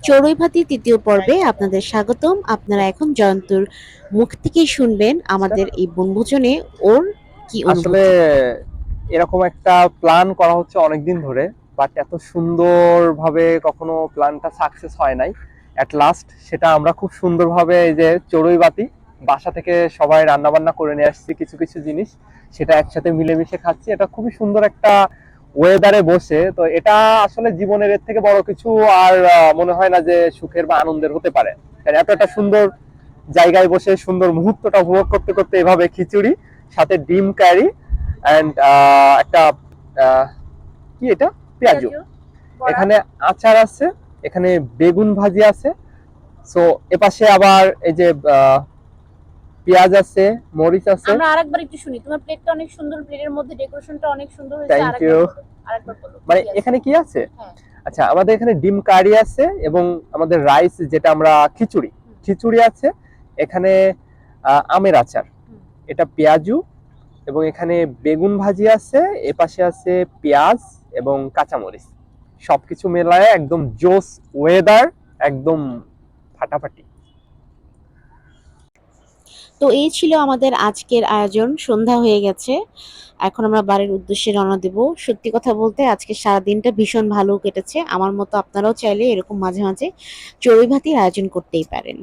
চড়ুইভাতি তৃতীয় পর্বে আপনাদের স্বাগতম। আপনারা এখন জয়ন্তুর মুখ থেকেই শুনবেন আমাদের এই বনভোজনে ওর কি আসলে অনুভূতি। এরকম একটা প্ল্যান করা হচ্ছে অনেকদিন ধরে, বাট এত সুন্দরভাবে কখনো প্ল্যানটা সাকসেস হয় নাই। অ্যাট লাস্ট সেটা আমরা খুব সুন্দরভাবে এই যে চড়ুইবাতি বাসা থেকে সবাই রান্না বান্না করে নিয়ে আসছি কিছু কিছু জিনিস, সেটা একসাথে মিলেমিশে খাচ্ছি। এটা খুবই সুন্দর একটা ওয়েদারে বসে, তো এটা আসলে জীবনের এর থেকে বড় কিছু আর মনে হয় না যে সুখের বা আনন্দের হতে পারে। কারণ এত একটা সুন্দর জায়গায় বসে সুন্দর মুহূর্তটা উপভোগ করতে করতে এভাবে খিচুড়ি সাথে ডিম কারি এন্ড একটা আহ, কি এটা, পেঁয়াজু, এখানে আচার আছে, এখানে বেগুন ভাজি আছে। সো এপাশে আবার এই যে পেঁয়াজ আছে, মরিচ আছে। আমরা আরেকবার একটু শুনি, তোমার প্লেটটা অনেক সুন্দর, প্লেটের মধ্যে ডেকোরেশনটা অনেক সুন্দর হয়েছে। থ্যাংক আরেকবার ইউ। বলো, আরেকবার বলো মানে কি আছে। এখানে কি আছে? হ্যাঁ, আচ্ছা, আমাদের এখানে ডিম কারি আছে এবং আমাদের রাইস যেটা আমরা খিচুড়ি, খিচুড়ি আছে। এখানে আমের আচার, এটা পেঁয়াজু, এবং এখানে বেগুন ভাজি আছে, এপাশে আছে পেঁয়াজ এবং কাঁচামরিচ। সবকিছু মেলায় একদম জোস ওয়েদার, একদম ফাটাফাটি। তো এই ছিল আমাদের আজকের আয়োজন। সন্ধ্যা হয়ে গেছে, এখন আমরা বাড়ির উদ্দেশ্যে রওনা দেব। সত্যি কথা বলতে আজকে সারাদিনটা ভীষণ ভালো কেটেছে। আমার মতো আপনারাও চাইলে এরকম মাঝে মাঝে চড়ুইভাতির আয়োজন করতেই পারেন।